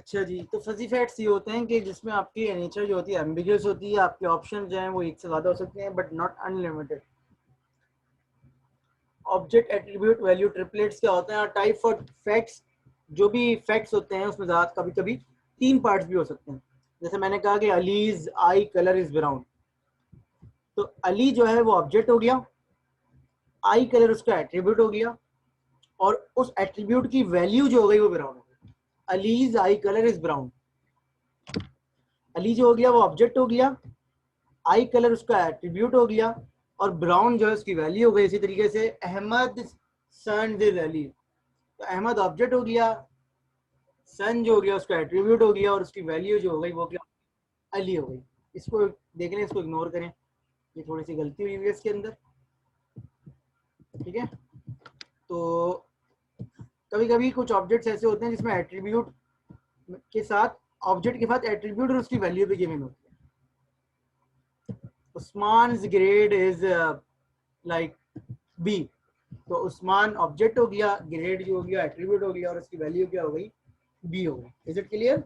अच्छा जी, तो fuzzy facts ये होते हैं कि जिसमें आपकी नेचर जो होती है एम्बिगुअस होती है, आपके ऑप्शन जो हैं वो एक से ज़्यादा हो सकते हैं but not unlimited. Object attribute value triplets क्या होते हैं, और टाइप ऑफ फैक्ट्स, जो भी फैक्ट्स होते हैं उसमें ज़्यादा कभी कभी तीन पार्ट्स भी हो सकते हैं। जैसे मैंने कहा कि allies I colour is brown, तो अली जो है वो ऑब्जेक्ट हो गया, आई कलर उसका एट्रीब्यूट हो गया, और उस एट्रीब्यूट की वैल्यू जो हो गई वो ब्राउन हो गई। Allies I colour is brown, Ali जो हो गया वो ऑब्जेक्ट हो गया, आई कलर उसका एट्रीब्यूट हो गया, और ब्राउन जो है उसकी वैल्यू हो गई। इसी तरीके से अहमद सन दिल अली, तो अहमद ऑब्जेक्ट हो गया, सन जो हो गया उसका एट्रीब्यूट हो गया, और उसकी वैल्यू जो हो गई वो क्या, अली हो गई। इसको देख लें, इसको इग्नोर करें, ये थोड़ी सी गलती हुई है इसके अंदर। ठीक है, तो कभी कभी कुछ ऑब्जेक्ट्स ऐसे होते हैं जिसमें एट्रीब्यूट के साथ, ऑब्जेक्ट के साथ एट्रीब्यूट और उसकी वैल्यू भी गिवन होती है। उस्मान's ग्रेड इज लाइक बी, तो उस्मान ऑब्जेक्ट हो गया, ग्रेड जो हो गया एट्रीब्यूट हो गया, और उसकी वैल्यू क्या हो गई, बी हो गई। Is it clear?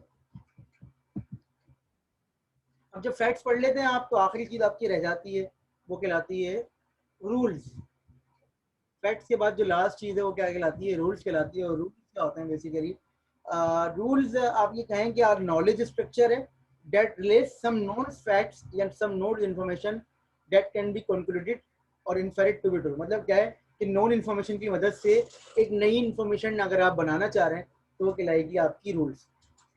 अब जब फैक्ट्स पढ़ लेते हैं आप, तो आखिरी चीज आपकी रह जाती है, वो कहलाती है रूल्स। फैक्ट्स के बाद जो लास्ट चीज है वो क्या कहलाती है, रूल्स कहलाती है। और रूल्स क्या होते हैं बेसिकली, रूल्स आप ये कहें कि आर नॉलेज स्ट्रक्चर है that relates some known facts and some known information that can be concluded or inferred to be true। मतलब क्या है कि नॉन इन्फॉर्मेशन की मदद से एक नई इन्फॉर्मेशन अगर आप बनाना चाह रहे हैं तो वो कहलाएगी आपकी rules.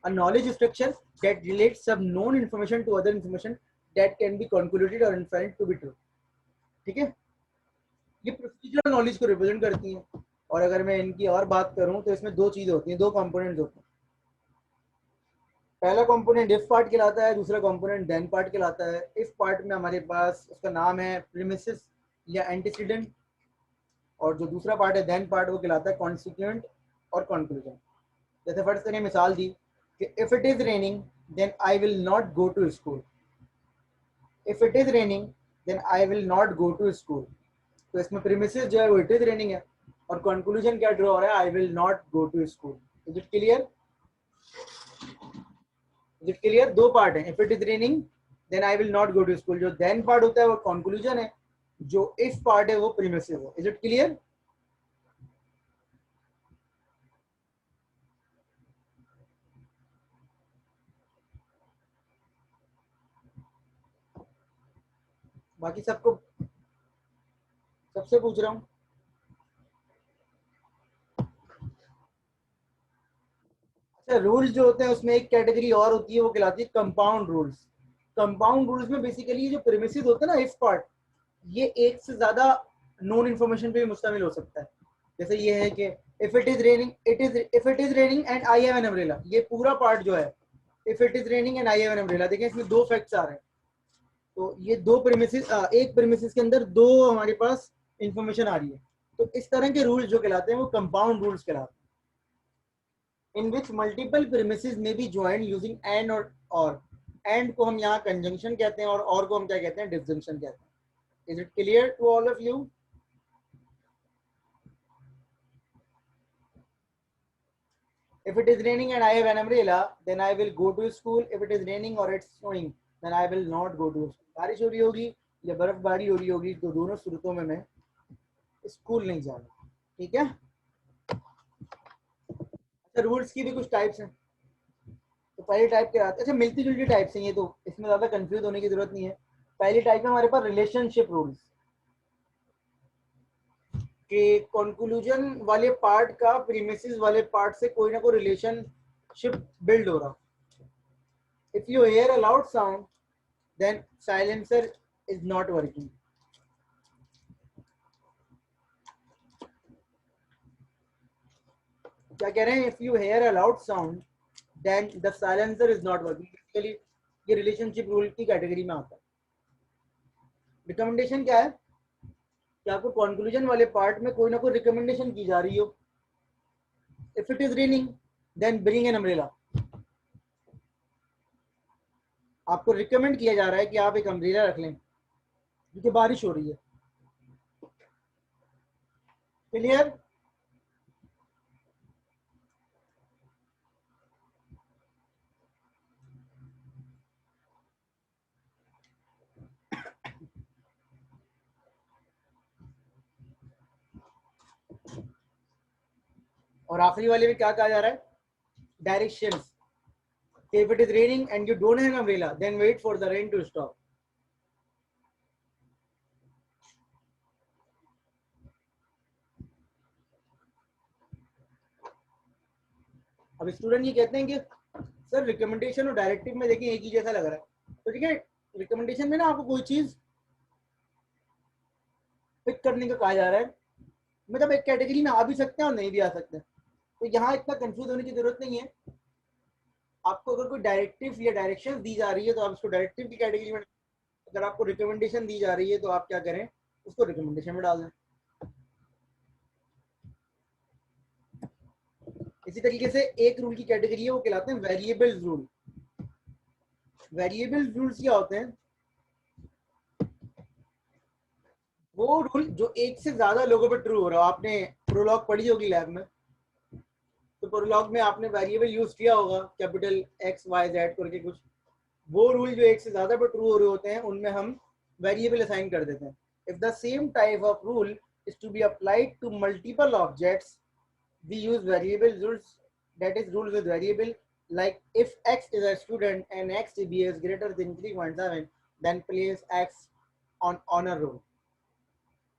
A knowledge structure that relates some known information to other information that can be concluded or inferred to be true। ठीक है, ये प्रोसीजरल नॉलेज को रिप्रेजेंट करती हैं। और अगर मैं इनकी और बात करूं तो इसमें दो चीजें होती हैं, दो कंपोनेंट्स होते हैं। पहला कंपोनेंट इफ पार्ट कहलाता है, दूसरा कंपोनेंट देन पार्ट कहलाता है। इफ पार्ट में हमारे पास उसका नाम है प्रीमिसेस या एंटीसीडेंट, और जो दूसरा पार्ट है देन पार्ट वो कहलाता है कॉन्सिक्वेंट और कंक्लूजन। जैसे फर्स्ट ने मिसाल दी कि if it is raining then I will not go to school, if it is raining then I will not go to school. तो इसमें प्रीमिसेस जो है वो इट इज रेनिंग है, और कंक्लूजन क्या ड्रॉ हो रहा है, I will not go to school. Is it clear? Is it clear? दो पार्ट है, if it is raining then I will not go to school. जो देन पार्ट होता है वो कंक्लूजन है, जो इफ पार्ट है वो प्रीमिसिस है। Is it clear? बाकी सबको, सबसे पूछ रहा हूँ। अच्छा, रूल्स जो होते हैं उसमें एक कैटेगरी और होती है, वो कहलाती है कंपाउंड रूल्स। कंपाउंड रूल्स में बेसिकली जो प्रीमिसिस होते हैं ना, इफ पार्ट, ये एक से ज्यादा नॉन इन्फॉर्मेशन पे भी मुश्तमिल हो सकता है। जैसे ये है कि if it is raining, if it is raining and I have an umbrella, ये पूरा पार्ट जो है if it is raining and I have an umbrella, देखिए इसमें दो फैक्ट्स आ रहे हैं। तो ये दो प्रीमिसिस, एक प्रीमिसिस के अंदर दो हमारे पास इंफॉर्मेशन आ रही है। तो इस तरह के रूल्स जो कहलाते हैं वो कंपाउंड रूल्स कहलाते हैं, इन विच मल्टीपल प्रीमिसिस में बी ज्वाइंड यूजिंग एंड और एंड को हम यहाँ कंजंक्शन कहते हैं, और को हम क्या कहते हैं, डिसजंक्शन कहते हैं। Is it clear to all of you? If it is raining and I have an umbrella, then I will go to school. If it is raining or it's snowing, then I will not go to school। बारिश हो रही होगी या बर्फबारी हो रही होगी, तो दोनों सूरतों में मैं स्कूल नहीं जाऊंगा। ठीक है। अच्छा, रूल्स की भी कुछ टाइप्स हैं। तो पहली टाइप क्या आती है, अच्छा मिलती जुलती टाइप्स हैं ये, तो इसमें ज्यादा कंफ्यूज होने की जरूरत नहीं है। पहली टाइप में हमारे पास रिलेशनशिप रूल्स, कि कंक्लूजन वाले पार्ट का प्रीमिसेस वाले पार्ट से कोई ना कोई रिलेशनशिप बिल्ड हो रहा। If you hear a loud sound then silencer is not working। क्या कह रहे हैं, if you hear a loud sound then the silencer is not working। Basically ये रिलेशनशिप रूल की कैटेगरी में आता है। रिकमेंडेशन क्या है कि आपको कंक्लूजन वाले पार्ट में कोई ना कोई रिकमेंडेशन की जा रही हो। If it is raining then bring an umbrella, आपको रिकमेंड किया जा रहा है कि आप एक अम्ब्रेला रख लें क्योंकि बारिश हो रही है। क्लियर? आखिरी वाले में क्या कहा जा रहा है, directions. If it is raining and you don't have an umbrella, then wait for the rain to stop. अब स्टूडेंट ये कहते हैं कि सर रिकमेंडेशन और डायरेक्टिव में देखिए एक ही जैसा लग रहा है. तो ठीक है, रिकमेंडेशन में ना आपको कोई चीज पिक करने का कहा जा रहा है, मतलब एक कैटेगरी में आ भी सकते हैं और नहीं भी आ सकते हैं. तो यहाँ इतना कंफ्यूज होने की जरूरत नहीं है. आपको अगर कोई डायरेक्टिव या डायरेक्शन दी जा रही है तो आप उसको डायरेक्टिव की कैटेगरी में, अगर आपको रिकमेंडेशन दी जा रही है तो आप क्या करें, उसको रिकमेंडेशन में डाल दें. इसी तरीके से एक रूल की कैटेगरी है वो कहलाते हैं वेरिएबल रूल. वेरिएबल रूल्स क्या होते हैं, वो रूल जो एक से ज्यादा लोगों पे ट्रू हो रहा हो. आपने प्रोलॉग पढ़ी होगी लैब में, तो प्रोलॉग में आपने वेरिएबल यूज किया होगा कैपिटल एक्स वाई जेड करके कुछ. वो रूल जो एक से ज्यादा पे ट्रू हो रहे होते हैं उनमें हम वेरिएबल असाइन कर देते हैं. If the same type of rule is to be applied to multiple objects, we use variable rules, that is rules with variable, like if x is a student and x GPA is greater than 3.7, then place x on honor roll.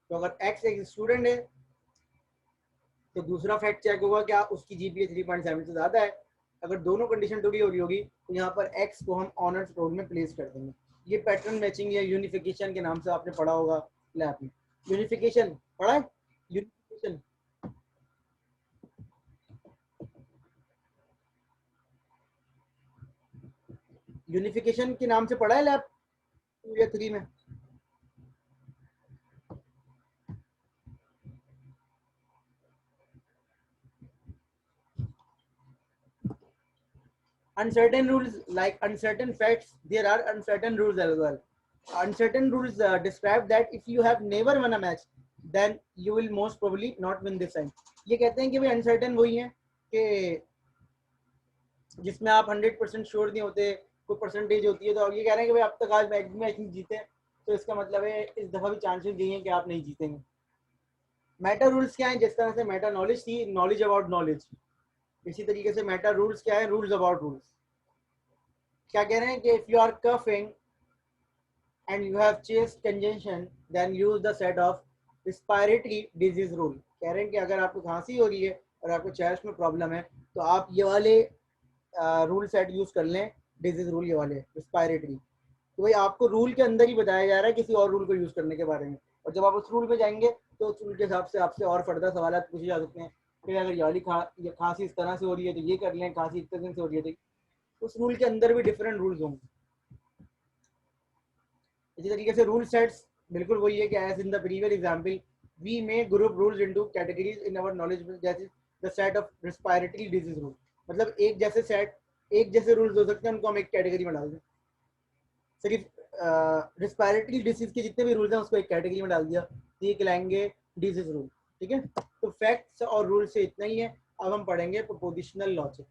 तो अगर x एक student है तो दूसरा fact check होगा क्या उसकी GPA 3.7 से ज्यादा है. अगर दोनों कंडीशन ट्रू हो रही होगी तो यहाँ पर x को हम ऑनर्स रोल में प्लेस कर देंगे. ये पैटर्न मैचिंग या यूनिफिकेशन के नाम से आपने पढ़ा होगा लैब में. यूनिफिकेशन पढ़ा है, यूनिफिकेशन यूनिफिकेशन के नाम से पढ़ा है लैब 2 या 3 में. Uncertain rules, like uncertain facts, there are uncertain rules as well. Uncertain rules describe that if you have never won a match, then you will most probably not win this time. ये कहते हैं कि भाई uncertain वही है कि जिसमें आप 100% श्योर नहीं होते, कोई परसेंटेज होती है. तो ये कह रहे हैं कि भाई अब तक आज मैच नहीं जीते, तो इसका मतलब है इस दफा भी चांसेस यही है कि आप नहीं जीतेंगे. मेटा रूल्स क्या है, जिस तरह से मेटा नॉलेज थी, नॉलेज अबाउट नॉलेज, इसी तरीके से मेटा रूल्स क्या है, रूल्स अबाउट रूल्स. क्या कह रहे हैं कि if you are coughing and you have chest congestion, then use the set of respiratory disease rule. कह रहे हैं कि अगर आपको खांसी हो रही है और आपको चेस्ट में प्रॉब्लम है तो आप ये वाले रूल सेट यूज कर लें, डिजीज रूल ये वाले रिस्पायरेटरी. तो भाई आपको रूल के अंदर ही बताया जा रहा है किसी और रूल को यूज करने के बारे में. और जब आप उस रूल पे जाएंगे तो उस रूल के हिसाब से आपसे और फर्दर सवाल पूछे जा सकते हैं कि अगर ये वाली खांसी इस तरह से हो रही है तो ये कर लें, खांसी इतने दिन से हो रही है तो उस रूल के अंदर भी डिफरेंट रूल्स होंगे. इसी तरीके से रूल सेट्स बिल्कुल वही है कि as in the previous example we may group rules into categories in our knowledge, जैसे the set of respiratory disease rule. मतलब एक जैसे सेट, एक जैसे रूल्स हो सकते हैं, उनको हम एक कैटेगरी में डाल दें. सिर्फ रेस्पिरेटरी डिजीज के जितने भी रूल्स हैं उसको एक कैटेगरी में डाल दिया, तो ये कहलाएंगे डिजीज रूल. ठीक है, तो फैक्ट्स और रूल से इतना ही है. अब हम पढ़ेंगे प्रोपोजिशनल लॉजिक.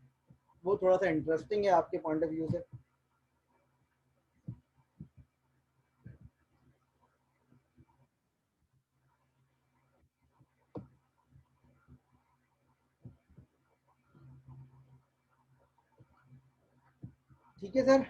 वो थोड़ा सा इंटरेस्टिंग है आपके पॉइंट ऑफ व्यू से. ठीक है सर.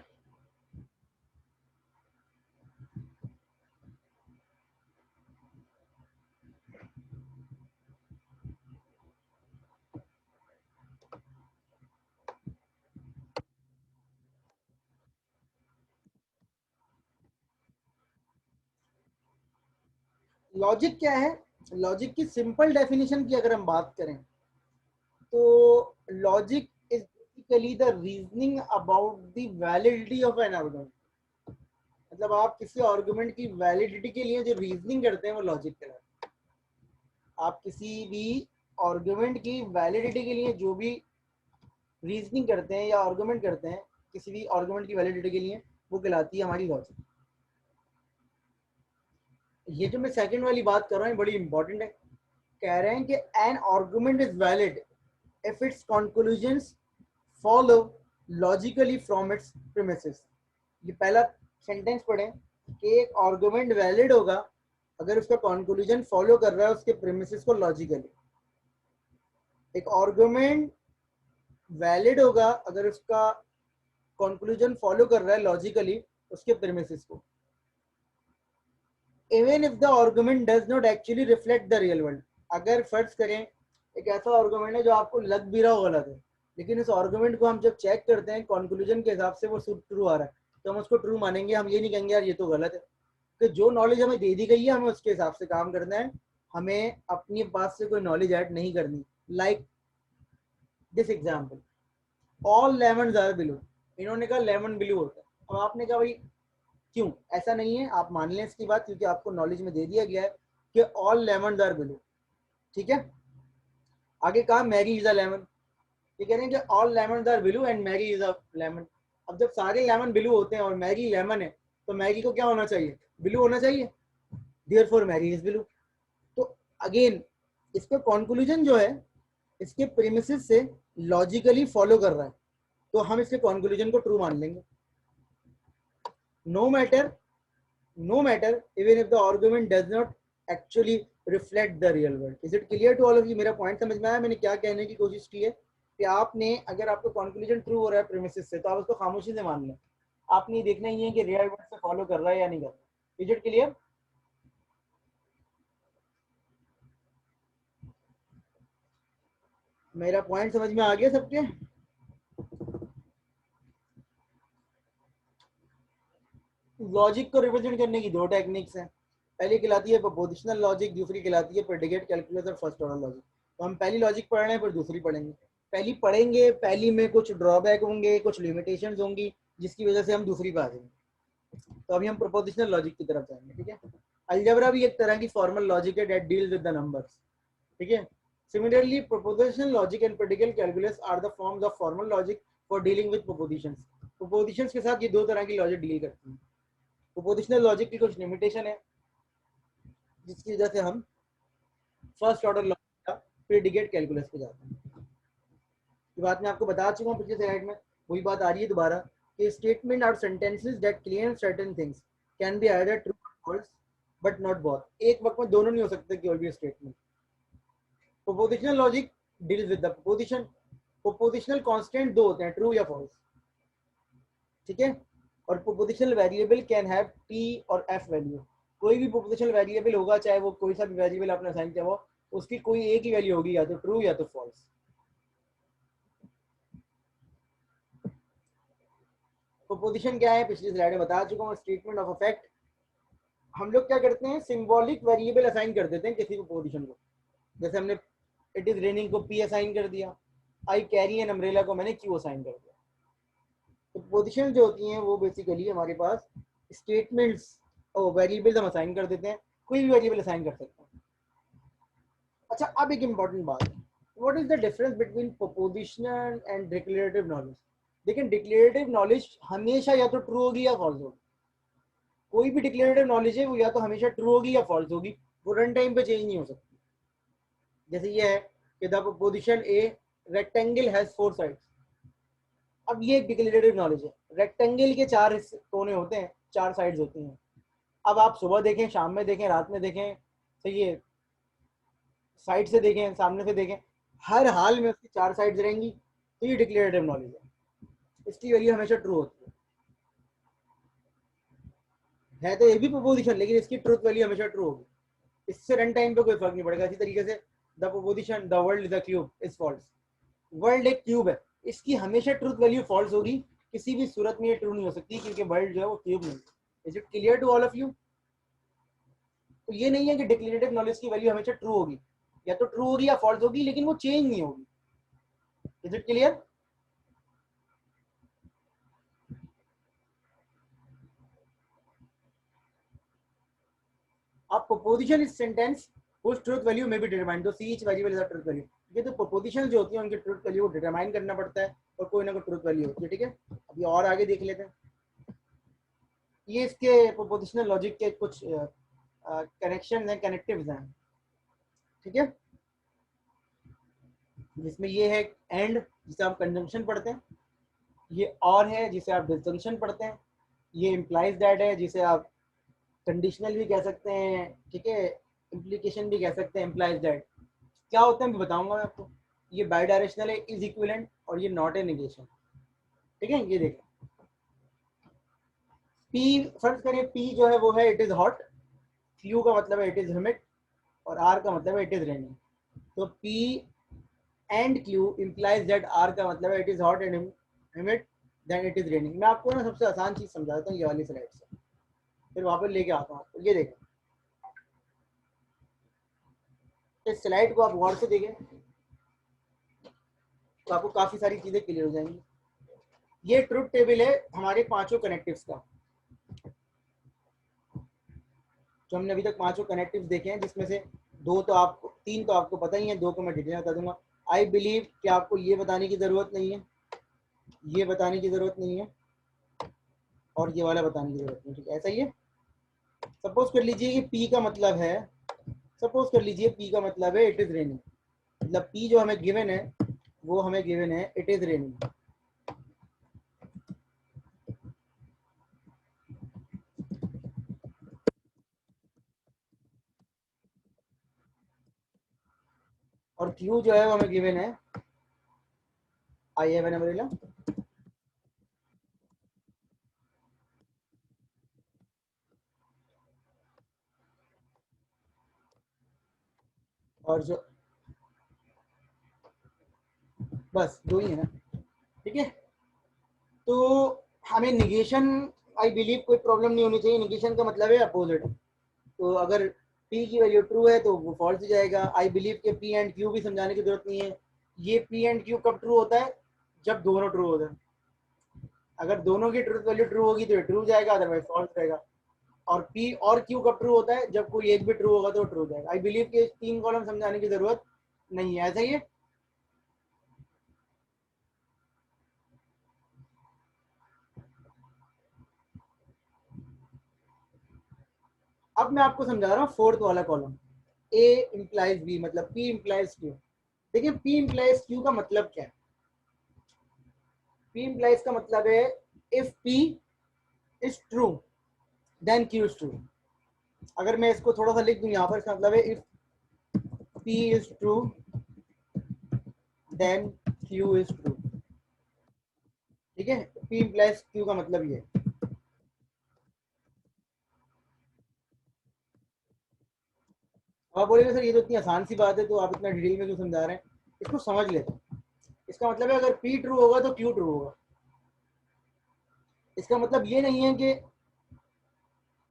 लॉजिक क्या है, लॉजिक की सिंपल डेफिनेशन की अगर हम बात करें तो logic is basically the reasoning about the validity of an argument. मतलब आप किसी आर्गुमेंट की वैलिडिटी के लिए जो रीजनिंग करते हैं वो लॉजिक कहलाता है. आप किसी भी आर्गुमेंट की वैलिडिटी के लिए जो भी रीजनिंग करते हैं या आर्गुमेंट करते हैं किसी भी आर्गुमेंट की वैलिडिटी के लिए, वो कहलाती है हमारी लॉजिक. ये जो मैं सेकंड वाली बात कर रहा हूँ बड़ी इंपॉर्टेंट है. कह रहे हैं कि an argument is valid if its conclusions follow logically from its premises. ये पहला सेंटेंस पढ़ें कि एक आर्गुमेंट वैलिड होगा अगर उसका कंक्लूजन फॉलो कर रहा है उसके प्रीमिसेस को लॉजिकली. एक आर्गुमेंट वैलिड होगा अगर उसका कंक्लूजन फॉलो कर रहा है लॉजिकली उसके प्रीमिसेस को, even if the argument does not actually reflect the real world. अगर फर्ज करें एक ऐसा आर्गुमेंट है जो आपको लग भी रहा हो गलत है, लेकिन इस आर्गुमेंट को हम जब चेक करते हैं कंक्लूजन के हिसाब से वो ट्रू आ रहा है, तो हम उसको ट्रू मानेंगे। हम ये नहीं कहेंगे यार ये तो गलत है। कि जो नॉलेज हमें दे दी गई है हमें उसके हिसाब से काम करना है, हमें अपनी पास से कोई नॉलेज ऐड नहीं करनी। Like this example, all lemon are blue. इन्होंने कहा लेमन ब्लू होता है। अब आपने कहा भाई क्यों? ऐसा नहीं है, आप मान लें इसकी बात, क्योंकि आपको नॉलेज में दे दिया गया है कि ऑल लेमन आर ब्लू। ठीक है, आगे कहा मैरी इज अ लेमन। ये कह रहे हैं कि all lemon are blue and Mary is a lemon. अब जब सारे लेमन ब्लू होते हैं और मैरी लेमन है, तो मैरी को क्या होना चाहिए? ब्लू होना चाहिए। Therefore Mary is blue. तो अगेन इसका कंक्लूजन जो है इसके प्रीमिसेस से लॉजिकली फॉलो कर रहा है, तो हम इसके कंक्लूजन को ट्रू मान लेंगे। No matter even if the argument does not actually reflect the real world. Is it clear to all of you? मेरा पॉइंट समझ में आया मैंने क्या कहने की कोशिश की है? कि आपने अगर आपको कंक्लूजन ट्रू हो रहा है प्रीमिसेस से, तो आप उसको खामोशी से मान लें। आपने ये देखना ही है कि रियल वर्ल्ड से फॉलो कर रहा है या नहीं कर रहा है। Is it clear? मेरा पॉइंट समझ में आ गया सबके? लॉजिक को रिप्रेजेंट करने की दो टेक्निक्स हैं। पहली कहलाती है प्रोपोजिशनल लॉजिक, दूसरी कहलाती है प्रेडिकेट कैलकुलस और फर्स्ट ऑर्डर लॉजिक। तो हम पहली लॉजिक पढ़ रहे हैं, फिर दूसरी पढ़ेंगे। पहली पढ़ेंगे, पहली में कुछ ड्रॉबैक होंगे, कुछ लिमिटेशंस होंगी, जिसकी वजह से हम दूसरी पे आ जाएंगे। तो अभी हम प्रोपोजिशनल लॉजिक की तरफ जाएंगे। ठीक है, अलजेब्रा भी एक तरह की फॉर्मल लॉजिक है that deals with the numbers. ठीक है, similarly propositional logic and predicate calculus are the forms of formal logic for dealing with propositions. Propositions के साथ ये दो तरह की लॉजिक डील करती है। प्रोपोजिशनल लॉजिक की कुछ लिमिटेशन है जिसकी वजह से हम फर्स्ट ऑर्डर लॉजिक का प्रेडिकेट कैलकुलस पे जाते हैं। ये बात मैं आपको बता चुका हूँ पिछले स्लाइड में, वही बात आ रही है दोबारा कि statement are sentences that claim certain things can be either true और फॉल्स बट नॉट बोथ। एक वक्त में दोनों नहीं हो सकते कि भी statement. Propositional logic deals with the proposition. Propositional constant दो होते हैं, ट्रू या फॉल्स। ठीक है, और propositional variable can have T और एफ वैल्यू। कोई भी प्रोपोजिशनल वेरिएबल होगा, चाहे वो कोई सा भी वेरिएबल आपने असाइन किया हो, उसकी कोई एक ही वैल्यू होगी, या तो ट्रू या तो फॉल्स। प्रोपोजिशन क्या है पिछली स्लाइड में बता चुका हूँ, स्टेटमेंट ऑफ अ फैक्ट। हम लोग क्या करते हैं, सिंबॉलिक वेरिएबल असाइन कर देते हैं किसी प्रोपोजिशन को। जैसे हमने इट इज रेनिंग को पी असाइन कर दिया, आई कैरी एन अम्ब्रेला को मैंने क्यू असाइन कर दिया। तो प्रोपोजिशन जो होती हैं वो बेसिकली हमारे पास स्टेटमेंट्स और वेरिएबल्स हम असाइन कर देते हैं, कोई भी वेरिएबल असाइन कर सकते हैं। अच्छा, अब एक इंपॉर्टेंट बात है, what is the difference between prepositional and declarative knowledge? लेकिन डिक्लेरेटिव नॉलेज हमेशा या तो ट्रू होगी या फॉल्स होगी। कोई भी डिक्लेरेटिव नॉलेज है वो या तो हमेशा ट्रू होगी या फॉल्स होगी, वो रन टाइम पे चेंज नहीं हो सकती। जैसे ये है कि the proposition a rectangle has four sides. अब ये एक डिक्लेरेटिव नॉलेज है, रेक्टेंगल के चार कोने होते हैं, चार साइड्स होती हैं। अब आप सुबह देखें, शाम में देखें, रात में देखें, तो ये साइड से देखें, सामने से देखें, हर हाल में उसकी चार साइड्स रहेंगी। तो ये डिक्लेरेटिव नॉलेज है, इसकी वैल्यू हमेशा ट्रू होती है तो ये भी प्रोपोजिशन, लेकिन इसकी ट्रूथ वैल्यू हमेशा ट्रू होगी। इससे रन टाइम पे कोई फर्क नहीं पड़ेगा। इसी तरीके से the proposition the world is a cube is false. World एक क्यूब है, इसकी हमेशा ट्रूथ वैल्यू फॉल्स होगी, किसी भी सूरत में ये ट्रू नहीं हो सकती, क्योंकि वर्ल्ड जो है वो क्यूब नहीं है। Is it clear to all of you? तो ये नहीं है कि डिक्लेरेटिव नॉलेज की वैल्यू हमेशा ट्रू होगी, या तो ट्रू होगी या फॉल्स होगी, लेकिन वो चेंज नहीं होगी। Is it clear? अब proposition is sentence whose truth value may be determined, तो सी each variable is a truth value। ये तो प्रोपोजिशन जो होती है उनकी ट्रूथ वैल्यू को डिटरमाइन करना पड़ता है, और कोई ना कोई ट्रूथ वैल्यू होती है। ठीक है, अभी और आगे देख लेते हैं। ये इसके प्रोपोजिशनल लॉजिक के कुछ कनेक्शन हैं, कनेक्टिव्स हैं। ठीक है, जिसमें ये है एंड जिसे आप कंजंक्शन पढ़ते हैं, ये और है जिसे आप डिसजंक्शन पढ़ते हैं, ये इम्प्लाइज दैट है जिसे आप कंडीशनल भी कह सकते हैं। ठीक है, इम्प्लीकेशन भी कह सकते हैं, इम्प्लाइज दैट क्या होता है मैं बताऊंगा मैं आपको। ये बाई डायरेक्शनल है, इज इक्विवेलेंट, और ये नॉट ए नेगेशन। ठीक है, ये देखें पी, फर्ज करें पी जो है वो है इट इज हॉट, क्यू का मतलब है इट इज ह्यूमिड, और आर का मतलब है इट इज रेनिंग। तो P and Q implies that R का मतलब है it is hot and humid, then it is raining. मैं आपको ना सबसे आसान चीज समझा देता हूँ ये वाली स्लाइड से, फिर वापस लेके आता हूँ आपको। ये देखें, इस स्लाइड को आप गौर से देखें तो आपको काफी सारी चीजें क्लियर हो जाएंगी। ये ट्रुथ टेबल है हमारे पांचों कनेक्टिव्स का, जो हमने अभी तक पांचों कनेक्टिव्स देखे हैं, जिसमें से तीन तो आपको पता ही है, दो को मैं डिटेल बता दूंगा। आई बिलीव कि आपको ये बताने की जरूरत नहीं है, ये बताने की जरूरत नहीं है, और ये वाला बताने की जरूरत नहीं। ठीक है, ऐसा ही है। सपोज कर लीजिए कि पी का मतलब है, सपोज कर लीजिए पी का मतलब है इट इज रेनिंग, मतलब पी जो हमें गिवन है वो हमें गिवन है इट इज रेनिंग। और क्यू जो है वो हमें गिवन है आई हैव एन अम्ब्रेला। और जो बस दो ही है ना। ठीक है, तो हमें निगेशन, आई बिलीव कोई प्रॉब्लम नहीं होनी चाहिए। निगेशन का मतलब है अपोजिट। तो अगर पी की वैल्यू ट्रू है तो वो फॉल्स हो जाएगा। आई बिलीव के पी एंड क्यू भी समझाने की जरूरत नहीं है। ये पी एंड क्यू कब ट्रू होता है? जब दोनों ट्रू होते हैं। अगर दोनों की ट्रूथ वैल्यू ट्रू होगी तो ये ट्रू जाएगा, अदरवाइज फॉल्स रहेगा। और पी और क्यू कब ट्रू होता है? जब कोई एक भी ट्रू होगा तो ट्रू जाएगा। आई बिलीव के तीन कॉलम समझाने की जरूरत नहीं है, ऐसा ही है। अब मैं आपको समझा रहा हूँ फोर्थ वाला कॉलम, ए इंप्लाइज बी, मतलब पी इंप्लाइज क्यू। देखिए पी इंप्लाइज क्यू का मतलब क्या है? पी इंप्लाइज का मतलब है if P is true then Q is true. अगर मैं इसको थोड़ा सा लिख दूं यहाँ पर, इसका मतलब है if P is true then Q is true. ठीक है, पी इंप्लाइज क्यू का मतलब ये। आप बोलेंगे सर ये तो इतनी आसान सी बात है, तो आप इतना डिटेल में क्यों समझा रहे हैं? इसको समझ लेते हैं। इसका मतलब है अगर पी ट्रू होगा तो क्यू ट्रू होगा। इसका मतलब ये नहीं है कि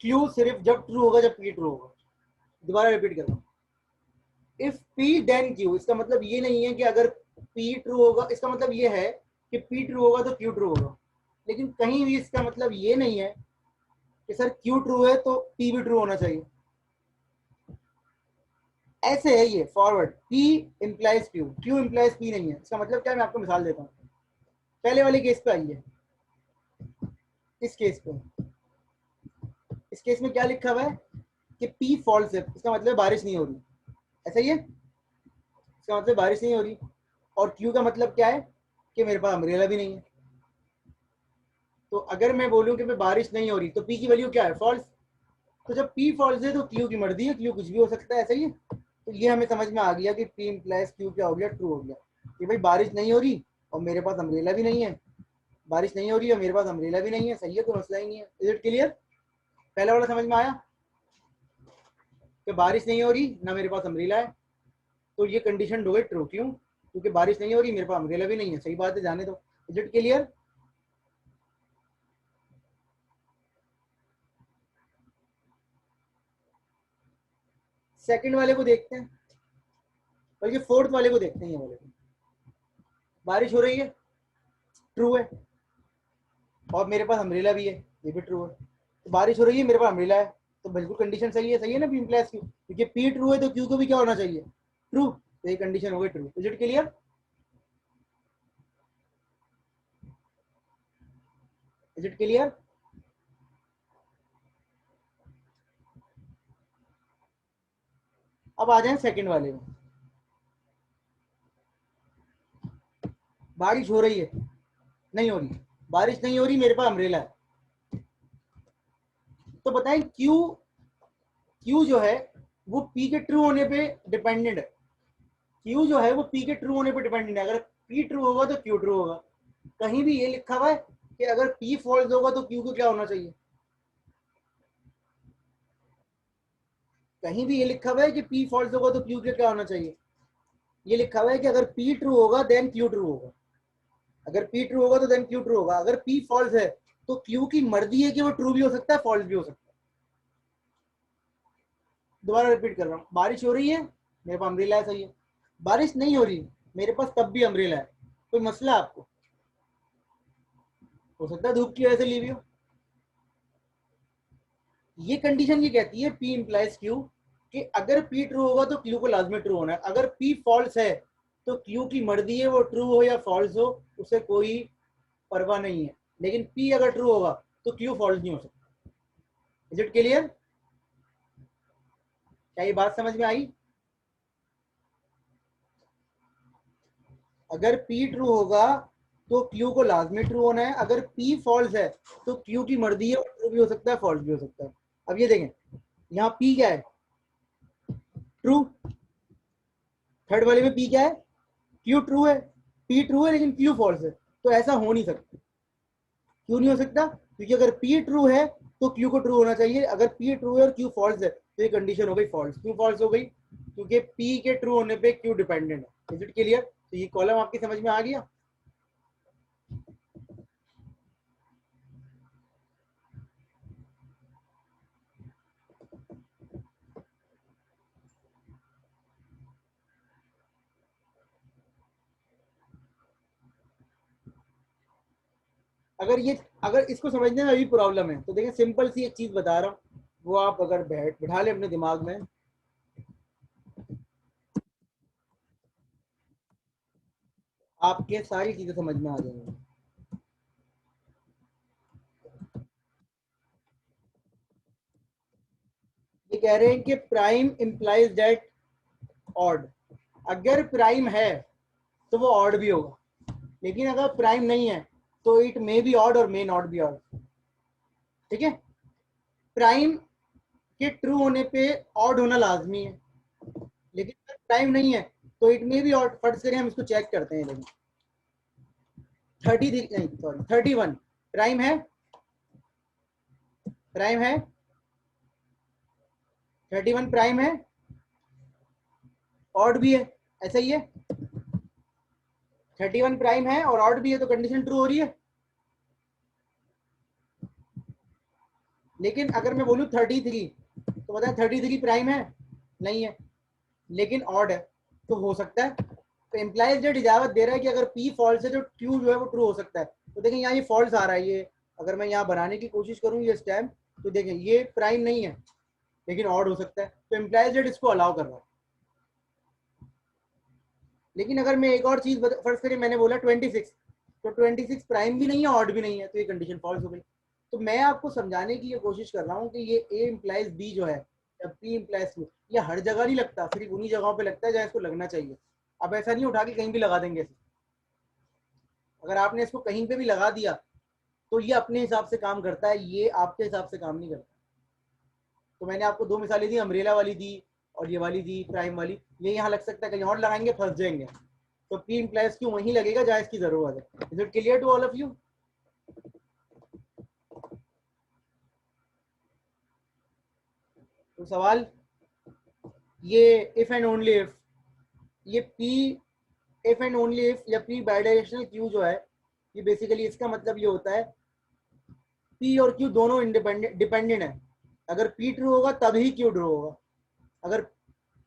क्यू सिर्फ जब ट्रू होगा जब पी ट्रू होगा। दोबारा रिपीट कर रहा हूँ, इफ पी देन क्यू, इसका मतलब ये नहीं है कि अगर पी ट्रू होगा, इसका मतलब ये है कि पी ट्रू होगा तो क्यू ट्रू होगा। लेकिन कहीं भी इसका मतलब ये नहीं है कि सर क्यू ट्रू है तो पी भी ट्रू होना चाहिए। ऐसे है ये forward, P implies Q, Q implies P नहीं है। इसका मतलब क्या है, मैं आपको मिसाल देता हूँ। पहले वाले केस पे आइए, इस केस पे, इस केस में क्या लिखा हुआ है कि पी फॉल्स है, इसका मतलब बारिश नहीं हो रही। ऐसा ही है, इसका मतलब बारिश नहीं हो रही। और क्यू का मतलब क्या है कि मेरे पास अम्ब्रेला भी नहीं है। तो अगर मैं बोलूं कि बारिश नहीं हो रही तो पी की वैल्यू क्या है? फॉल्स। तो जब पी फॉल्स है तो क्यू की मर्जी है, क्यू कुछ भी हो सकता है। ऐसा ही है। तो ये हमें समझ में आ गया कि पी इंप्लाइज क्यू क्या हो गया, ट्रू हो गया। कि भाई बारिश नहीं हो रही और मेरे पास अम्ब्रेला भी नहीं है, बारिश नहीं हो रही और मेरे पास अम्ब्रेला भी नहीं है, सही है, तो मसला ही नहीं है। Is it clear? पहला वाला समझ में आया कि बारिश नहीं हो रही ना मेरे पास अम्ब्रेला है, तो ये कंडीशन हो गई ट्रू। क्यों? क्योंकि बारिश नहीं हो रही, मेरे पास अम्ब्रेला भी नहीं है। सही बात है, जाने दो। Is it clear? सेकंड वाले को देखते हैं, बल्कि फोर्थ वाले को देखते हैं। ये वाले को, बारिश हो रही है, ट्रू है, और मेरे पास अम्ब्रेला भी है, ये भी ट्रू है। तो बारिश हो रही है, मेरे पास अम्ब्रेला है, तो बिल्कुल कंडीशन सही है ना, पी इम्प्लाइज क्यू। क्योंकि पी ट्रू है तो क्यू को भी क्या होना चाहिए? ट्रू। तो ये कंडीशन हो गई true. Is it clear? Is it clear? अब आ जाए सेकंड वाले में। बारिश हो रही है, नहीं हो रही, बारिश नहीं हो रही, मेरे पास अम्ब्रेला है। तो बताएं क्यू, क्यू जो है वो पी के ट्रू होने पे डिपेंडेंट है। क्यू जो है वो पी के ट्रू होने पे डिपेंडेंट है। अगर पी ट्रू होगा तो क्यू ट्रू होगा। कहीं भी ये लिखा हुआ है कि अगर पी फॉल्स होगा तो क्यू को क्या होना चाहिए? कहीं भी ये लिखा हुआ है कि पी फॉल्स होगा तो क्यू के क्या होना चाहिए? ये लिखा हुआ है कि अगर पी ट्रू होगा देन क्यू ट्रू होगा। अगर पी ट्रू होगा तो देन क्यू ट्रू होगा। अगर पी फॉल्स है तो क्यू की मर्जी है कि वो ट्रू भी हो सकता है, फॉल्स भी हो सकता है। दोबारा रिपीट कर रहा हूँ, बारिश हो रही है, मेरे पास अम्ब्रेला है, सही है। बारिश नहीं हो रही, मेरे पास तब भी अम्ब्रेला है। कोई मसला आपको? हो सकता है धूप की वजह से ली हुई हो। ये कंडीशन ये कहती है P इंप्लाइज Q कि अगर P ट्रू होगा तो Q को लाजमी ट्रू होना है। अगर P फॉल्स है तो Q की मर्जी है वो ट्रू हो या फॉल्स हो, उसे कोई परवाह नहीं है। लेकिन P अगर ट्रू होगा तो Q फॉल्स नहीं हो सकता। Is it clear? क्या ये बात समझ में आई? अगर P ट्रू होगा तो Q को लाजमी ट्रू होना है। अगर P फॉल्स है तो Q की मर्जी है, ट्रू भी हो सकता है, फॉल्स भी हो सकता है। अब ये देखें, यहाँ P क्या है? ट्रू। थर्ड वाले में P क्या है? Q ट्रू है। P ट्रू है लेकिन Q फॉल्स है, तो ऐसा हो नहीं सकता। क्यों नहीं हो सकता? क्योंकि अगर P ट्रू है तो Q को ट्रू होना चाहिए। अगर P ट्रू है और Q फॉल्स है तो ये कंडीशन हो गई फॉल्स। क्यों फॉल्स हो गई? क्योंकि P के ट्रू होने पे Q डिपेंडेंट है। Is it clear? तो ये कॉलम आपकी समझ में आ गया? अगर इसको समझने में अभी प्रॉब्लम है तो देखिए, सिंपल सी एक चीज बता रहा हूँ, वो आप अगर बिठा ले अपने दिमाग में, आपके सारी चीजें समझ में आ जाएंगी। ये कह रहे हैं कि प्राइम इंप्लाइज दैट ऑड। अगर प्राइम है तो वो ऑड भी होगा, लेकिन अगर प्राइम नहीं है तो इट मे बी ऑड और मे नॉट बी ऑड। ठीक है? प्राइम के ट्रू होने पे ऑड होना लाजमी है, लेकिन अगर प्राइम नहीं है तो इट मे बी ऑड। फर्ज करें हम इसको चेक करते हैं। लेकिन 33 नहीं, सॉरी 31 प्राइम है। प्राइम है, 31 प्राइम है, ऑड भी है। ऐसा ही है, 31 प्राइम है और ऑड भी है, तो कंडीशन ट्रू हो रही है। लेकिन अगर मैं बोलूँ 33, तो बताएं 33 प्राइम है? नहीं है, लेकिन ऑड है, तो हो सकता है। तो इम्प्लाइज डेट इजाजत दे रहा है कि अगर पी फॉल्स है तो क्यू जो है वो ट्रू हो सकता है। तो देखें यहाँ ये फॉल्स आ रहा है। ये अगर मैं यहाँ बनाने की कोशिश करूँ ये स्टैम्प, तो देखें ये प्राइम नहीं है लेकिन ऑड हो सकता है, तो इम्प्लाइज डेट इसको अलाउ कर रहा है। लेकिन अगर मैं एक और चीज फर्ज करिए, मैंने बोला 26, तो 26 प्राइम भी नहीं है, ऑड भी नहीं है, तो ये कंडीशन फॉल्स हो गई। तो मैं आपको समझाने की ये कोशिश कर रहा हूँ कि ये ए इम्प्लाइज बी जो है या पी इम्प्लाइज क्यू, ये हर जगह नहीं लगता, सिर्फ उन्हीं जगहों पे लगता है जहाँ इसको लगना चाहिए। अब ऐसा नहीं उठा के कहीं भी लगा देंगे इसे। अगर आपने इसको कहीं पे भी लगा दिया तो ये अपने हिसाब से काम करता है, ये आपके हिसाब से काम नहीं करता। तो मैंने आपको दो मिसालें दी, अम्ब्रेला वाली दी और ये वाली दी प्राइम वाली। ये यहाँ लग सकता है, कहीं और लगाएंगे फंस जाएंगे। तो पी इम्प्लाइज क्यू वहीं लगेगा जहाँ इसकी जरूरत है। Is it clear to all of you? तो सवाल ये इफ एंड ओनली इफ, ये P if and only if या पी बाइडायरेक्शनल क्यू जो है, ये बेसिकली इसका मतलब ये होता है पी और क्यू दोनों इंडिपेंडेंट डिपेंडेंट है। अगर पी ट्रू होगा तभी क्यू ट्रू होगा। अगर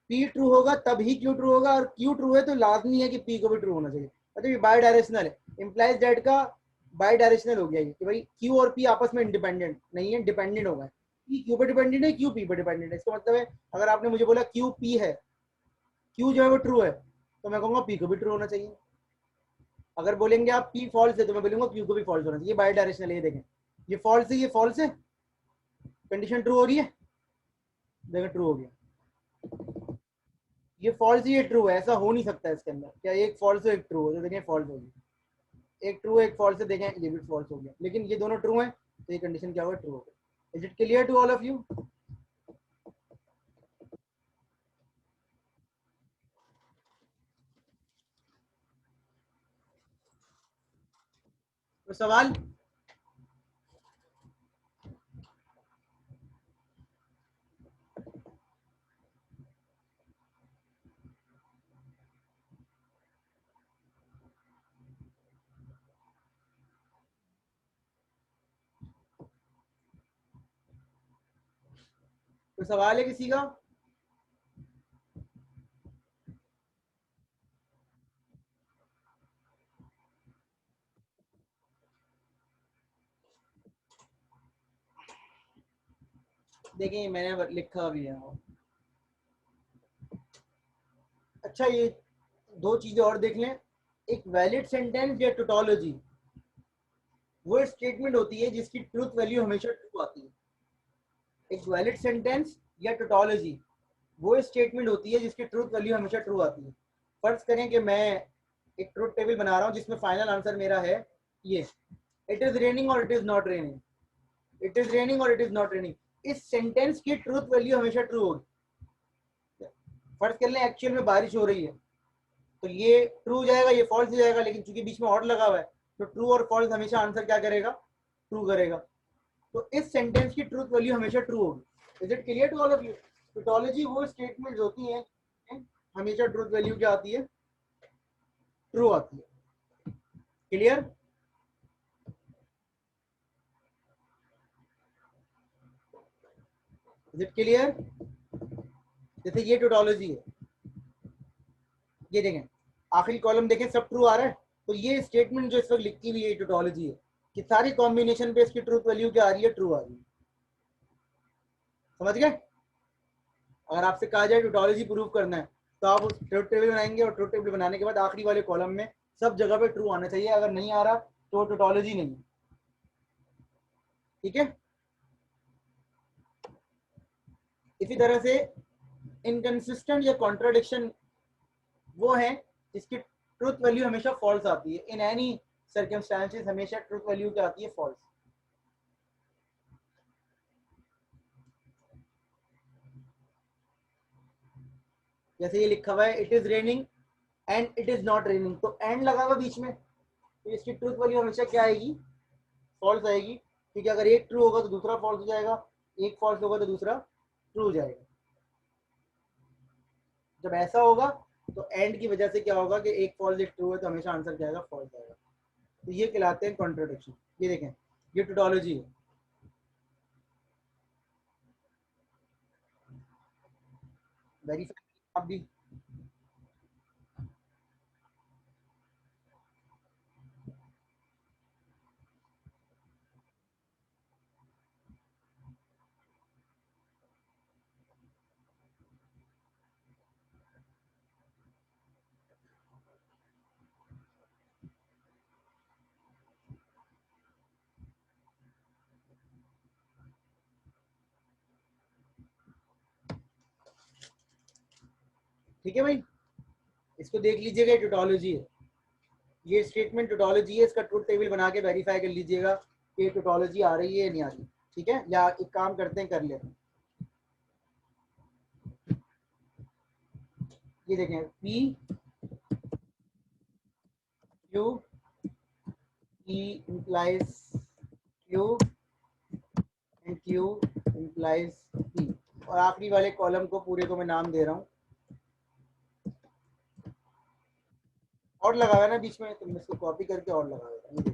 पी ट्रू होगा तभी क्यू ट्रू होगा, और क्यू ट्रू है तो लाजमी है कि पी को भी ट्रू होना चाहिए। मतलब ये बाई डायरेक्शनल है। इम्प्लाइज दैट का बाई डायरेक्शनल हो गया ये कि भाई क्यू और पी आपस में इंडिपेंडेंट नहीं है, डिपेंडेंट होगा। पी क्यू पे डिपेंडेंट है, क्यू पी पे डिपेंडेंट है। इसका मतलब है अगर आपने मुझे बोला क्यू पी है, क्यू जो है वो ट्रू है, तो मैं कहूँगा पी को भी ट्रू होना चाहिए। अगर बोलेंगे आप पी फॉल्स है तो मैं बोलूंगा क्यू को भी फॉल्स होना चाहिए। ये बाई डायरेक्शनल है। ये देखें, ये फॉल्स है, ये फॉल्स है, कंडीशन ट्रू हो रही है। देखो ट्रू हो गया। ये फॉल्स ये ट्रू है, ऐसा हो नहीं सकता इसके अंदर। क्या एक फॉल्स है एक ट्रू हो, तो देखें फॉल्स होगी। एक ट्रू एक फॉल्स है, देखें ये भी फॉल्स हो गया। लेकिन ये दोनों ट्रू हैं तो ये कंडीशन क्या होगा? ट्रू हो गई। Is it clear to all of you? तो सवाल, कोई सवाल है किसी का? देखिए मैंने लिखा भी है। अच्छा, ये दो चीजें और देख लें। एक वैलिड सेंटेंस या टोटोलॉजी वो स्टेटमेंट होती है जिसकी ट्रूथ वैल्यू हमेशा ट्रू आती है। एक वैलिड सेंटेंस या टोटोलॉजी वो स्टेटमेंट होती है जिसकी ट्रूथ वैल्यू हमेशा ट्रू आती है। फर्ज करें कि मैं एक ट्रूथ टेबल बना रहा हूँ जिसमें फाइनल आंसर मेरा है ये, इट इज रेनिंग और it is not raining, it is raining और इट इज नॉट रेनिंग। इस सेंटेंस की ट्रूथ वैल्यू हमेशा ट्रू होगी। फर्ज कर लें एक्चुअल में बारिश हो रही है, तो ये ट्रू जाएगा, ये फॉल्स हो जाएगा, लेकिन चूंकि बीच में और लगा हुआ है तो ट्रू और फॉल्स हमेशा आंसर क्या करेगा, ट्रू करेगा। तो इस सेंटेंस की ट्रूथ वैल्यू हमेशा ट्रू होगी। Is it clear to all of you? Tautology वो स्टेटमेंट्स होती हैं हमेशा ट्रूथ वैल्यू क्या आती है, ट्रू आती है। क्लियर? Is it clear? जैसे ये टोटोलॉजी है, ये देखें आखिरी कॉलम देखें सब ट्रू आ रहा है, तो ये स्टेटमेंट जो इस वक्त लिखी हुई है टोटोलॉजी है कि सारी कॉम्बिनेशन पे इसकी ट्रूथ वैल्यू क्या आ रही है, ट्रू आ रही है। समझ गए? अगर आपसे कहा जाए टोटोलॉजी प्रूव करना है तो आप उस ट्रूथ टेबल बनाएंगे और ट्रूथ टेबल बनाने के बाद आखिरी वाले कॉलम में सब जगह पे ट्रू आना चाहिए। अगर नहीं आ रहा तो टोटोलॉजी नहीं है। ठीक है? इसी तरह से इनकंसिस्टेंट या कॉन्ट्राडिक्शन वो है जिसकी ट्रूथ वैल्यू हमेशा फॉल्स आती है। इन एनी सर्कमस्टांसेस हमेशा ट्रूथ वैल्यू क्या आती है, फॉल्स। जैसे ये लिखा हुआ है it is raining and it is not raining, तो एंड लगा हुआ बीच में, तो इसकी ट्रूथ वैल्यू हमेशा क्या आएगी, फॉल्स आएगी। क्योंकि अगर एक ट्रू होगा तो दूसरा फॉल्स हो जाएगा, एक फॉल्स होगा तो दूसरा ट्रू हो जाएगा। जब ऐसा होगा तो एंड की वजह से क्या होगा कि एक फॉल्स एक ट्रू है तो हमेशा आंसर क्या आएगा, फॉल्स आएगा। तो ये कहलाते हैं कॉन्ट्रडिक्शन। ये देखें ये टोटोलॉजी है। वेरीफाई आप भी। ठीक है भाई, इसको देख लीजिएगा, टोटोलॉजी है। ये स्टेटमेंट टोटोलॉजी है, इसका ट्रूथ टेबल बना के वेरीफाई कर लीजिएगा कि टोटोलॉजी आ रही है या नहीं आ रही। ठीक है? या एक काम करते हैं, कर लेते हैं। ये देखें P Q E implies Q and Q implies P, और आखिरी वाले कॉलम को पूरे को मैं नाम दे रहा हूँ, और लगा हुआ है ना बीच में, तो मैं इसको कॉपी करके और लगा देता हूँ।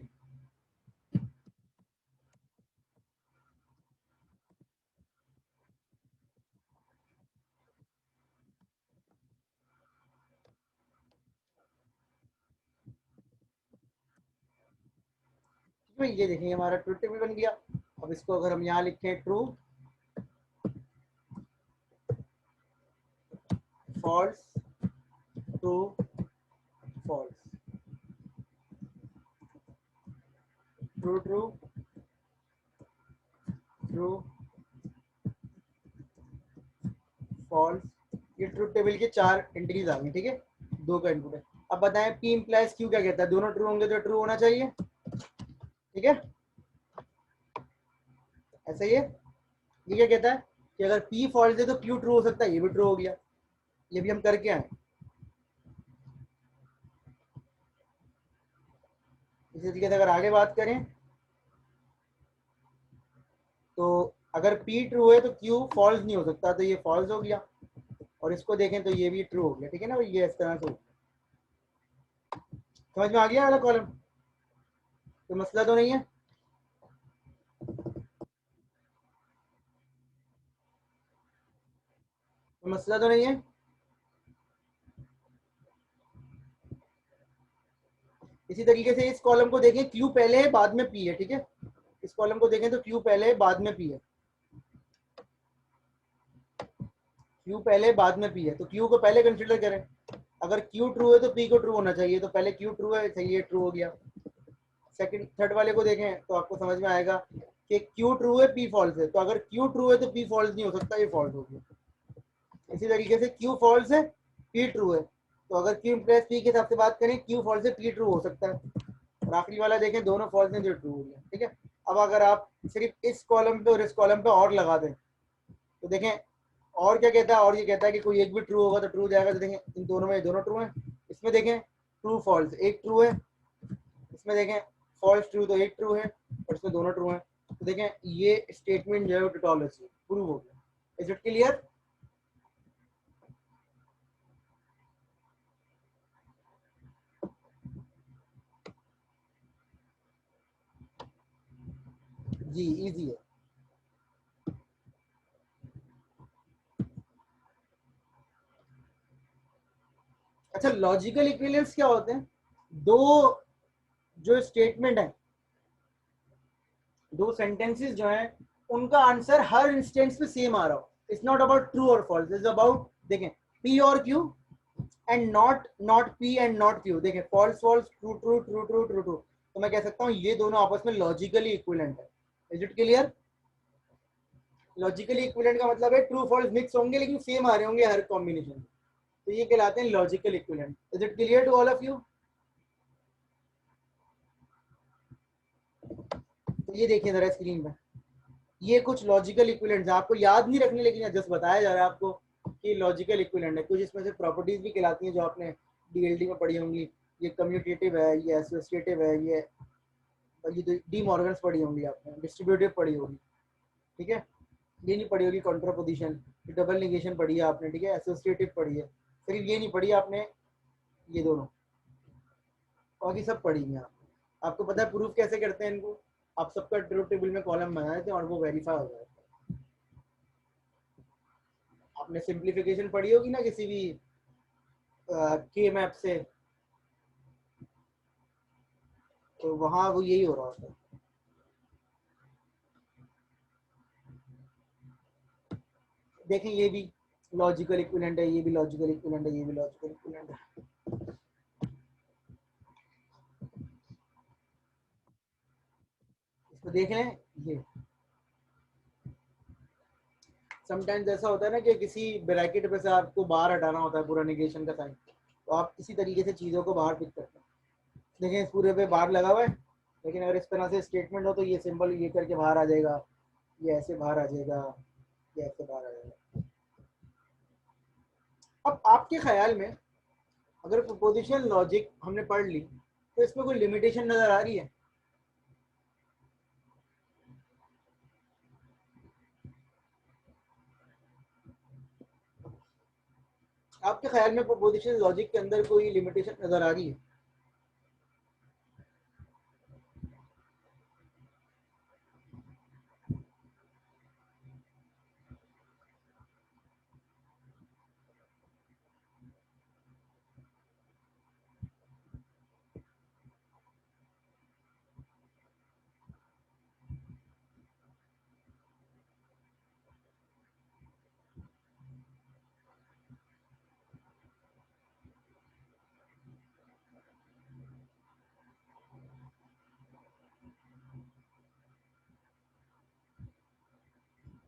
ये देखिए ठीक है? ये देखिए हमारा ट्रूथ टेबल बन गया। अब इसको अगर हम यहाँ लिखें true false true false, true true true false, ये ट्रूथ टेबल के 4 एंट्रीज आ गई। ठीक है? 2 का इनपुट है। अब बताएं पी इंप्लाइज क्यू क्या कहता है, दोनों ट्रू होंगे तो ट्रू होना चाहिए। ठीक है? ऐसा ही है। ये क्या कहता है कि अगर पी फॉल्स है तो क्यू ट्रू हो सकता है, ये भी ट्रू हो गया। ये भी हम करके आए। इसी तरीके से अगर आगे बात करें तो अगर P ट्रू है तो Q फॉल्स नहीं हो सकता, तो ये फॉल्स हो गया। और इसको देखें तो ये भी ट्रू हो गया, ठीक है ना, ये इस तरह से हो गया। समझ में आ गया वाला कॉलम? तो मसला तो नहीं है। तो मसला तो नहीं है। इसी तरीके से इस कॉलम को देखें, Q पहले है बाद में P है, ठीक है। इस कॉलम को देखें तो Q पहले है बाद में P है, Q पहले बाद में P है, तो Q को पहले कंसिडर करें। अगर Q ट्रू है तो P को ट्रू होना चाहिए, तो पहले Q ट्रू है, सही है, ट्रू हो गया। सेकंड थर्ड वाले को देखें तो आपको समझ में आएगा कि Q ट्रू है P फॉल्स है, तो अगर Q ट्रू है तो P फॉल्स नहीं हो सकता, ये फॉल्स हो गया। इसी तरीके से Q फॉल्स है P ट्रू है, तो अगर Q प्लस P के हिसाब से बात करें Q फॉल्स है P ट्रू हो सकता है। और आखिरी वाला देखें, दोनों फॉल्स हैं जो ट्रू हो गया, ठीक है। अब अगर आप सिर्फ इस कॉलम पे और इस कॉलम पे और लगा दें तो देखें और क्या कहता है, और ये कहता है कि कोई एक भी ट्रू होगा तो ट्रू जाएगा, तो देखें इन दोनों में दोनों ट्रू हैं। इसमें देखें ट्रू फॉल्स एक ट्रू है, इसमें देखें फॉल्स ट्रू तो एक ट्रू है, और इसमें दोनों ट्रू हैं। तो देखें ये स्टेटमेंट जो है वो टोटोलॉजी प्रूव हो गया। Is it clear? जी इजी है। अच्छा, लॉजिकल इक्विवेलेंस क्या होते हैं? दो जो स्टेटमेंट है, दो सेंटेंसेस जो हैं, उनका आंसर हर इंस्टेंस पे सेम आ रहा हो। इट्स नॉट अबाउट ट्रू और फॉल्स, इट्स अबाउट, देखें, पी और Q and not P and not Q. देखें false false, true true, true true, true true, तो मैं कह सकता हूँ ये दोनों आपस में लॉजिकली इक्विवेलेंट है। Is it clear? Logically equivalent का मतलब है ट्रू फॉल्स मिक्स होंगे लेकिन सेम आ रहे होंगे हर कॉम्बिनेशन में, तो ये कहलाते हैं logical equivalent. Is it clear to all of you? तो ये देखिए जरा स्क्रीन पे, ये कुछ लॉजिकल इक्विवेलेंट आपको याद नहीं रखने, लेकिन जस्ट बताया जा रहा है आपको कि लॉजिकल इक्विवेलेंट है। कुछ इसमें से प्रॉपर्टीज भी कहलाती हैं जो आपने डीएलडी में पढ़ी होंगी। ये कम्यूटेटिव है, ये एसोसिएटिव है, ये डी मॉर्गन्स पढ़ी होंगी आपने, डिस्ट्रीब्यूटिव पढ़ी होगी, ठीक है। ये नहीं पढ़ी होगी कॉन्ट्रापोजिशन, डबल निगेशन पढ़ी है आपने, ठीक है। एसोसिएटिव पढ़ी है, सिर्फ ये नहीं पढ़ी आपने ये दोनों, बाकी सब पढ़ी है आप। आपको पता है प्रूफ कैसे करते हैं इनको? आप सबका ट्रूथ टेबल में कॉलम बनाए थे और वो वेरीफाई हो जाए। आपने सिंप्लीफिकेशन पढ़ी होगी ना किसी भी के मैप से, तो वहां वो यही हो रहा होता है। देखें ये भी लॉजिकल इक्विवेलेंट है, ये भी लॉजिकल इक्विवेलेंट है, ये भी लॉजिकल इक्विवेलेंट है। इसको देख लें। ये समटाइम्स ऐसा होता है ना कि किसी ब्रैकेट पे से आपको बाहर हटाना होता है पूरा निगेशन का साइन, तो आप इसी तरीके से चीज़ों को बाहर पिक करते हैं। देखें इस पूरे पे बाहर लगा हुआ है, लेकिन अगर इस तरह से स्टेटमेंट हो तो ये सिंबल ये करके बाहर आ जाएगा, ये ऐसे बाहर आ जाएगा, ये ऐसे बाहर आ जाएगा। अब आपके ख्याल में अगर प्रोपोजिशनल लॉजिक हमने पढ़ ली तो इसमें कोई लिमिटेशन नजर आ रही है? आपके ख्याल में प्रोपोजिशनल लॉजिक के अंदर कोई लिमिटेशन नजर आ रही है?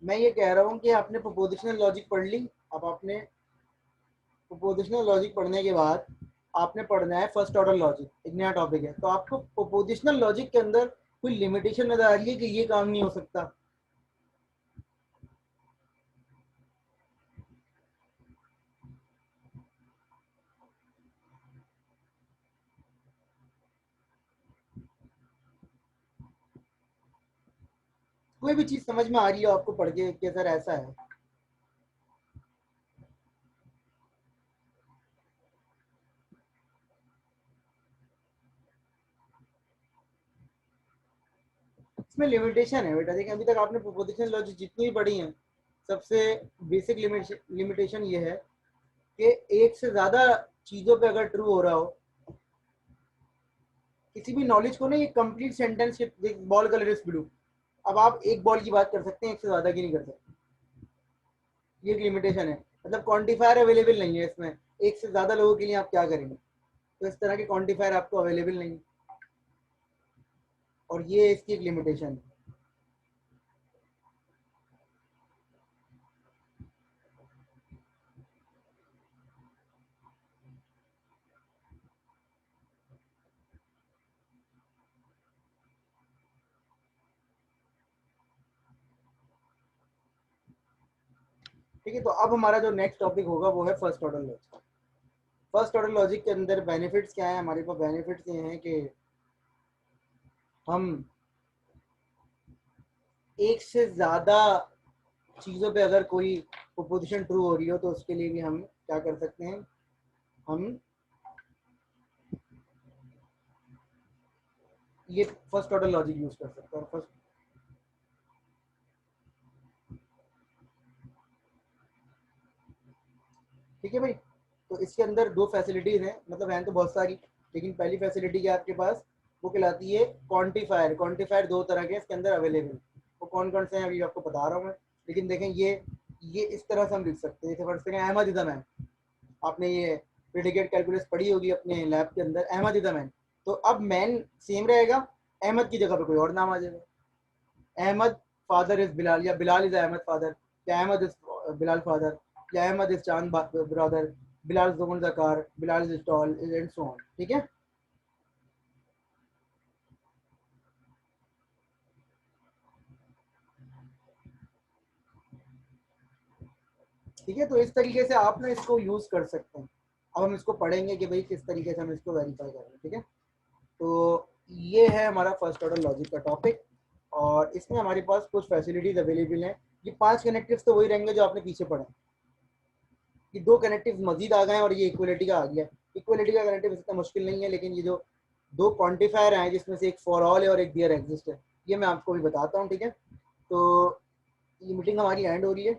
मैं ये कह रहा हूँ कि आपने प्रोपोजिशनल लॉजिक पढ़ ली। अब आपने प्रोपोजिशनल लॉजिक पढ़ने के बाद आपने पढ़ना है फर्स्ट ऑर्डर लॉजिक, एक नया टॉपिक है। तो आपको प्रोपोजिशनल लॉजिक के अंदर कोई लिमिटेशन नजर आ रही है कि ये काम नहीं हो सकता? कोई भी चीज समझ में आ रही हो आपको पढ़ के कि सर ऐसा है? इसमें लिमिटेशन है बेटा। देखिए अभी तक आपने प्रोपोजिशन लॉजिक जितनी भी पढ़ी है, सबसे बेसिक लिमिटेशन ये है कि एक से ज्यादा चीजों पे अगर ट्रू हो रहा हो किसी भी नॉलेज को ना, ये complete sentence, ball colour is blue, अब आप एक बॉल की बात कर सकते हैं, एक से ज्यादा की नहीं कर सकते। ये एक लिमिटेशन है, मतलब क्वांटिफायर अवेलेबल नहीं है इसमें। एक से ज्यादा लोगों के लिए आप क्या करेंगे? तो इस तरह के क्वांटिफायर आपको अवेलेबल नहीं है, और ये इसकी एक लिमिटेशन है। ठीक है, तो अब हमारा जो नेक्स्ट टॉपिक होगा वो है first order logic. First order logic के अंदर बेनिफिट्स क्या है हमारे पास? बेनिफिट्स ये हैं कि हम एक से ज्यादा चीजों पे अगर कोई प्रोपोजिशन ट्रू हो रही हो तो उसके लिए भी हम क्या कर सकते हैं? हम ये फर्स्ट ऑर्डर लॉजिक यूज कर सकते हैं। फर्स्ट, ठीक है भाई। तो इसके अंदर दो फैसिलिटीज हैं, मतलब हैं तो बहुत सारी, लेकिन पहली फैसिलिटी क्या आपके पास? वो कहलाती है क्वांटिफायर। क्वांटिफायर दो तरह के इसके अंदर अवेलेबल। वो कौन कौन से हैं अभी आपको बता रहा हूँ मैं, लेकिन देखें ये इस तरह से हम लिख सकते हैं। जैसे first second Ahmed is the man, आपने ये प्रेडिकेट कैलकुलस पढ़ी होगी अपने लैब के अंदर, अहमद इज द मैन। तो अब मैन सेम रहेगा, अहमद की जगह पे कोई और नाम आ जाएगा। अहमद फादर इज बिलाल, या बिलाल इज अहमद फादर, या अहमद इज बिलाल फादर, या अहमद इज चांद brother, Bilal zone the car, Bilal is tall and so on. ठीक है, ठीक है। तो इस तरीके से आप ना इसको यूज कर सकते हैं। अब हम इसको पढ़ेंगे कि भाई किस तरीके से हम इसको वेरीफाई कर रहे हैं। ठीक है, तो ये है हमारा फर्स्ट ऑर्डर लॉजिक का टॉपिक, और इसमें हमारे पास कुछ फैसिलिटीज अवेलेबल हैं। ये पांच कनेक्टिव्स तो वही रहेंगे जो आपने पीछे पढ़े। ये दो कनेक्टिव मजीद आ गए हैं और ये इक्वलिटी का आ गया। इक्वलिटी का कनेक्टिव इतना मुश्किल नहीं है, लेकिन ये जो दो क्वांटिफायर हैं जिसमें से एक फॉर ऑल है और एक देयर एग्जिस्ट है, ये मैं आपको भी बताता हूँ। ठीक है, तो ये मीटिंग हमारी एंड हो रही है।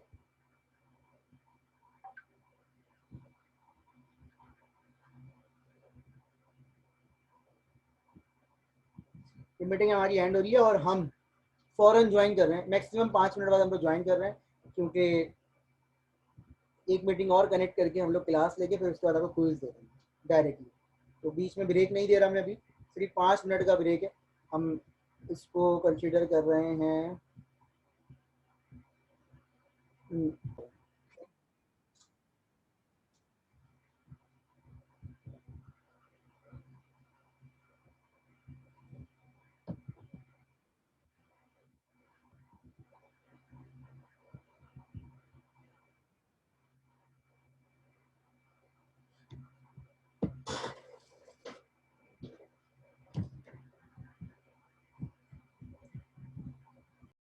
ये मीटिंग हमारी एंड हो रही है और हम फौरन ज्वाइन कर रहे हैं। मैक्सिमम 5 मिनट बाद हम लोग ज्वाइन कर रहे हैं, क्योंकि एक मीटिंग और कनेक्ट करके हम लोग क्लास लेके फिर उसके बाद आपको क्विज दे देंगे डायरेक्टली। तो बीच में ब्रेक नहीं दे रहा मैं अभी, सिर्फ 5 मिनट का ब्रेक है। हम इसको कंसीडर कर रहे हैं